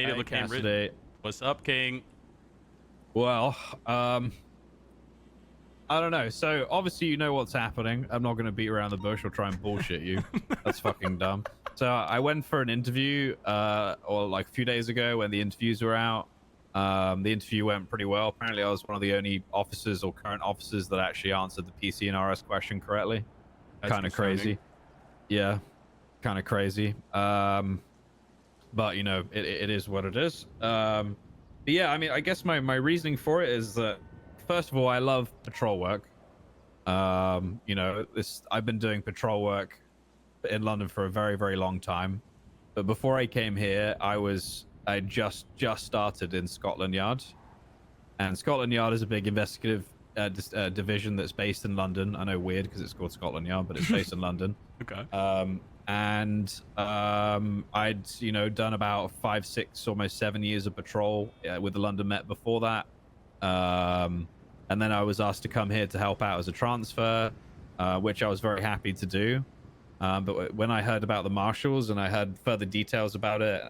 made it Hey, look Cassidy. handwritten. What's up, King? Well, I don't know. So obviously you know what's happening. I'm not going to beat around the bush or try and bullshit you. That's fucking dumb. So I went for an interview, or like a few days ago when the interviews were out. The interview went pretty well. Apparently, I was one of the only officers or current officers that actually answered the PC and RS question correctly. That's Kind of concerning. crazy. Yeah, kind of crazy. But you know, it is what it is. But yeah, I mean, I guess my reasoning for it is that first of all, I love patrol work. You know, I've been doing patrol work in London for a very long time. But before I came here, I just started in Scotland Yard, and Scotland Yard is a big investigative division that's based in London. I know, weird because it's called Scotland Yard, but it's based in London. Okay. I'd done about 5, 6, almost 7 years of patrol with the London Met before that. And then I was asked to come here to help out as a transfer, which I was very happy to do. But when I heard about the Marshals and I heard further details about it,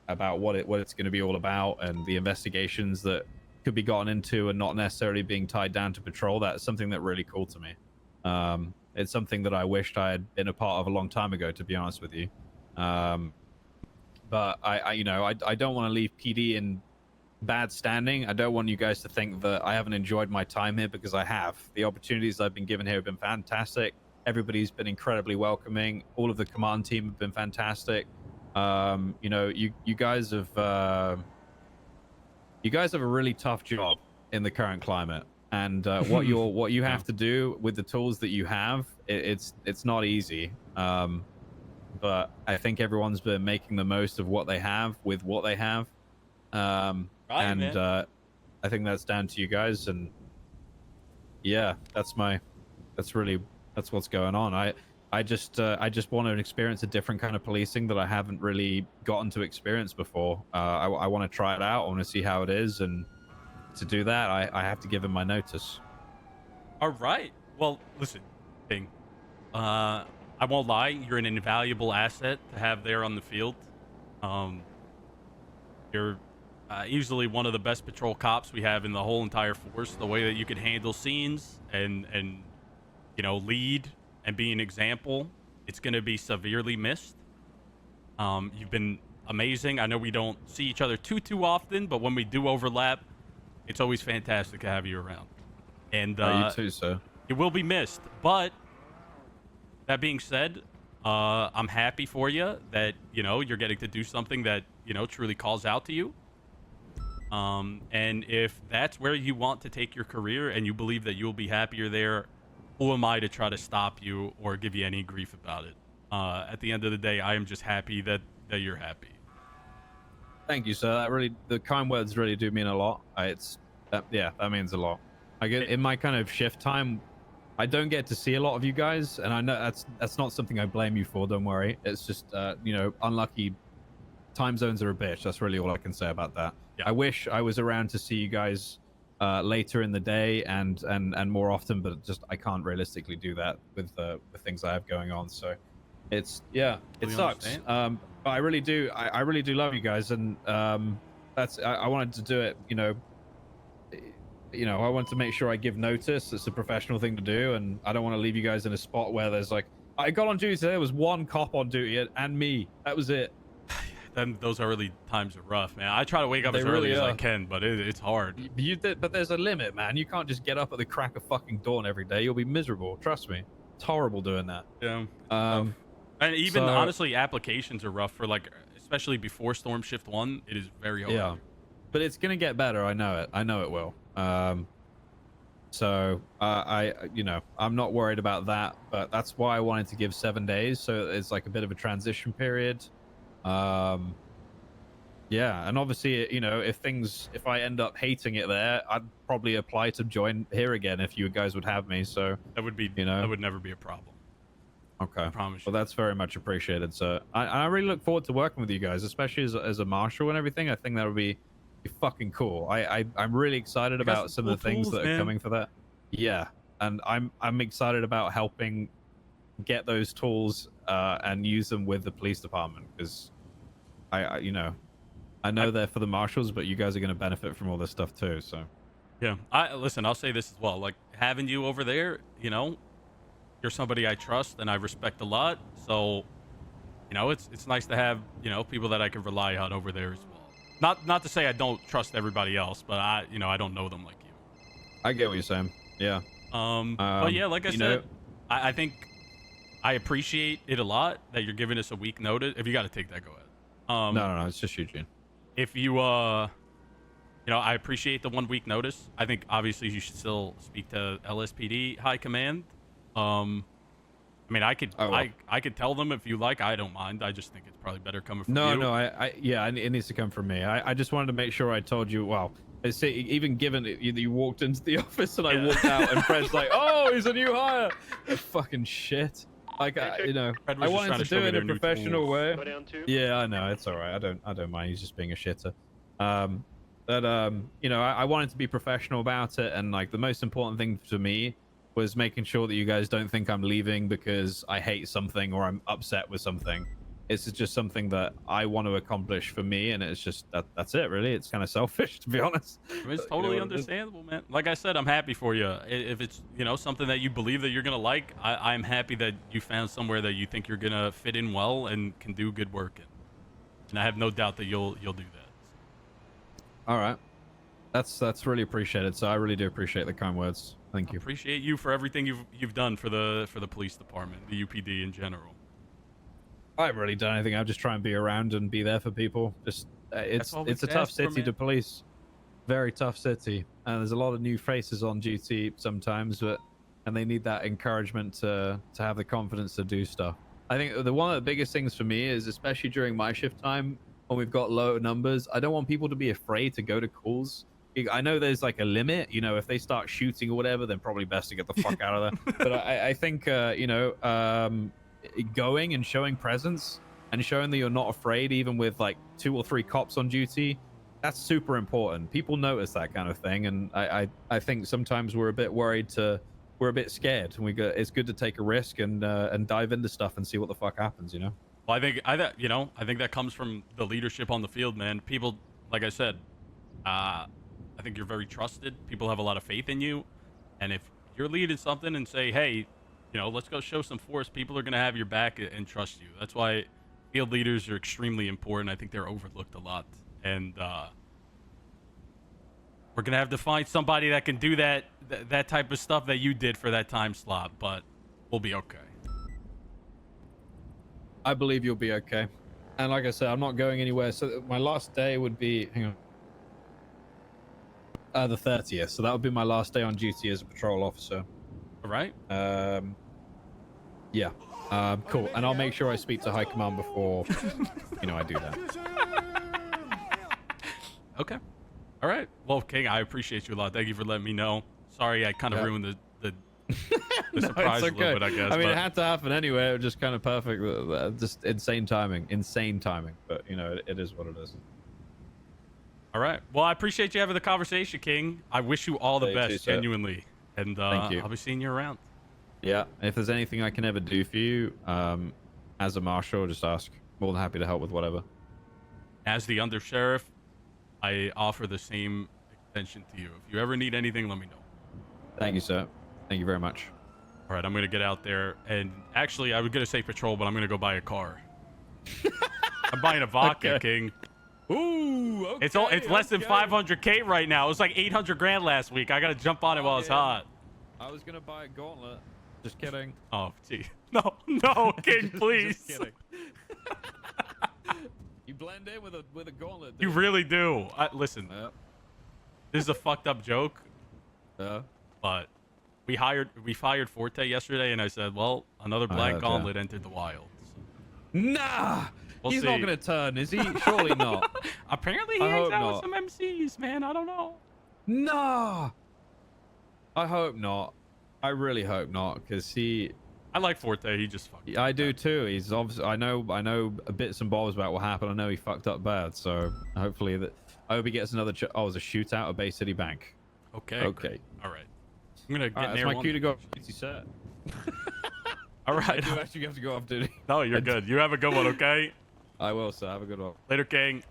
about what it's going to be all about and the investigations that could be gotten into and not necessarily being tied down to patrol, that's something that really called to me. It's something that I wished I had been a part of a long time ago, to be honest with you. But I don't want to leave PD in bad standing. I don't want you guys to think that I haven't enjoyed my time here, because I have. The opportunities I've been given here have been fantastic. Everybody's been incredibly welcoming. All of the command team have been fantastic. You guys have a really tough job in the current climate, and what you have to do with the tools that you have, it's not easy. But I think everyone's been making the most of what they have with what they have. I think that's down to you guys, and yeah, that's what's going on. I just want to experience a different kind of policing that I haven't really gotten to experience before. I want to try it out. I want to see how it is, and to do that, I have to give him my notice. All right. Well, listen, King. I won't lie. You're an invaluable asset to have there on the field. You're easily one of the best patrol cops we have in the whole entire force. The way that you can handle scenes and lead and be an example, it's going to be severely missed. You've been amazing. I know we don't see each other too often, but when we do overlap, it's always fantastic to have you around. And you too, sir. You will be missed. But that being said, I'm happy for you that you're getting to do something that truly calls out to you. And if that's where you want to take your career and you believe that you'll be happier there, who am I to try to stop you or give you any grief about it? At the end of the day, I am just happy that you're happy. Thank you, sir. The kind words really do mean a lot. That means a lot. I get in my kind of shift time, I don't get to see a lot of you guys, and I know that's not something I blame you for. Don't worry. It's just unlucky. Time zones are a bitch. That's really all I can say about that. Yeah. I wish I was around to see you guys later in the day and more often, but I can't realistically do that with the things I have going on. So it sucks. But I really do. I really do love you guys, and I wanted to do it. I want to make sure I give notice. It's a professional thing to do, and I don't want to leave you guys in a spot where there's like, I got on duty today, there was one cop on duty and me. That was it. Then those early times are rough, man. I try to wake up as early as I can, but it's hard. But there's a limit, man. You can't just get up at the crack of fucking dawn every day. You'll be miserable. Trust me. It's horrible doing that. Yeah. And even honestly, applications are rough for especially before Storm Shift 1. It is very hard. Yeah. But it's gonna get better. I know it. I know it will. I'm not worried about that. But that's why I wanted to give 7 days, so it's like a bit of a transition period. Yeah, and obviously, if I end up hating it there, I'd probably apply to join here again if you guys would have me. So that would be, that would never be a problem. Okay. I promise you. Well, that's very much appreciated, sir. I really look forward to working with you guys, especially as a marshal and everything. I think that would be fucking cool. I'm really excited about some of the things that are coming for that. Yeah, and I'm excited about helping get those tools and use them with the police department, because I I know they're for the marshals, but you guys are going to benefit from all this stuff too. So Yeah. Listen, I'll say this as well. Like, having you over there, you know, you're somebody I trust and I respect a lot. So, you know, it's nice to have, you know, people that I can rely on over there as well. Not to say I don't trust everybody else, but I don't know them like you. I get what you're saying. Yeah. But yeah, like I said, I think I appreciate it a lot that you're giving us a week notice. If you got to take that, go ahead. No, it's just Eugene. If you, you know, I appreciate the 1 week notice. I think obviously you should still speak to LSPD High Command. I mean, I could tell them if you like. I don't mind. I just think it's probably better coming from you. No, it needs to come from me. I just wanted to make sure I told you. Well, even given you walked into the office and I walked out, and Fred's like, "Oh, he's a new hire." Fucking shit. Like, you know, I wanted to do it in a professional way. Yeah, I know. It's all right. I don't mind. He's just being a shitter. You know, I wanted to be professional about it, and like the most important thing to me was making sure that you guys don't think I'm leaving because I hate something or I'm upset with something. It's just something that I want to accomplish for me, and it's just that's it, really. It's kind of selfish, to be honest. I mean, it's totally understandable, man. Like I said, I'm happy for you. If it's, you know, something that you believe that you're gonna like, I'm happy that you found somewhere that you think you're gonna fit in well and can do good work in. And I have no doubt that you'll do that. All right, that's really appreciated. So I really do appreciate the kind words. Thank you. I appreciate you for everything you've done for the police department, the UPD in general. I haven't really done anything. I'll just try and be around and be there for people. Just it's a tough city to police. Very tough city, and there's a lot of new faces on duty sometimes, and they need that encouragement to have the confidence to do stuff. I think one of the biggest things for me is, especially during my shift time when we've got low numbers, I don't want people to be afraid to go to calls. I know there's like a limit, you know, if they start shooting or whatever, then probably best to get the fuck out of there. But I think, you know, going and showing presence and showing that you're not afraid, even with like 2 or 3 cops on duty, that's super important. People notice that kind of thing. And I think sometimes we're a bit worried we're a bit scared, and it's good to take a risk and dive into stuff and see what the fuck happens, you know? Well, I think that comes from the leadership on the field, man. People, like I said, I think you're very trusted. People have a lot of faith in you. And if you're leading something and say, hey, you know, let's go show some force, people are going to have your back and trust you. That's why field leaders are extremely important. I think they're overlooked a lot. And we're going to have to find somebody that can do that type of stuff that you did for that time slot. But we'll be okay. I believe you'll be okay. And like I said, I'm not going anywhere. So my last day would be... Hang on. The 30th, so that would be my last day on duty as a patrol officer. All right. Yeah. Cool. And I'll make sure I speak to High Command before, you know, I do that. Okay. All right. Well, King, I appreciate you a lot. Thank you for letting me know. Sorry, I kind of ruined the no, surprise it's okay. a little bit, I guess. I mean, it had to happen anyway. It was just kind of perfect. Just insane timing. But, you know, it is what it is. All right. Well, I appreciate you having the conversation, King. I wish you all the best, genuinely. And thank you. I'll be seeing you around. Yeah. If there's anything I can ever do for you, as a marshal, just ask. More than happy to help with whatever. As the Undersheriff, I offer the same extension to you. If you ever need anything, let me know. Thank you, sir. Thank you very much. All right. I'm going to get out there. And actually, I was going to say patrol, but I'm going to go buy a car. I'm buying a vodka, King. Ooh, okay, it's less than 500K right now. It was like 800 grand last week. I gotta jump on it while it's hot. I was gonna buy a gauntlet. Just kidding. Oh, gee. No, King, please. Just kidding. You blend in with a gauntlet. Dude. You really do. Listen, this is a fucked up joke. But we fired Forte yesterday, and I said, well, another black gauntlet entered the wild. Nah. He's see. not going to turn, is he? Surely not. Apparently he hangs out with some MCs, man. I don't know. No. I hope not. I really hope not, because I like Forte. He just fucked up. I do too. He's obviously... I know bits and bobs about what happened. I know he fucked up bad, so hopefully I hope he gets another... it was a shootout at Bay City Bank. Okay. All right. I'm going to get near one. That's my cue to go. Set. All right. I do actually have to go off duty. No, you're good. You have a good one, okay? I will, sir. Have a good one. Later, King.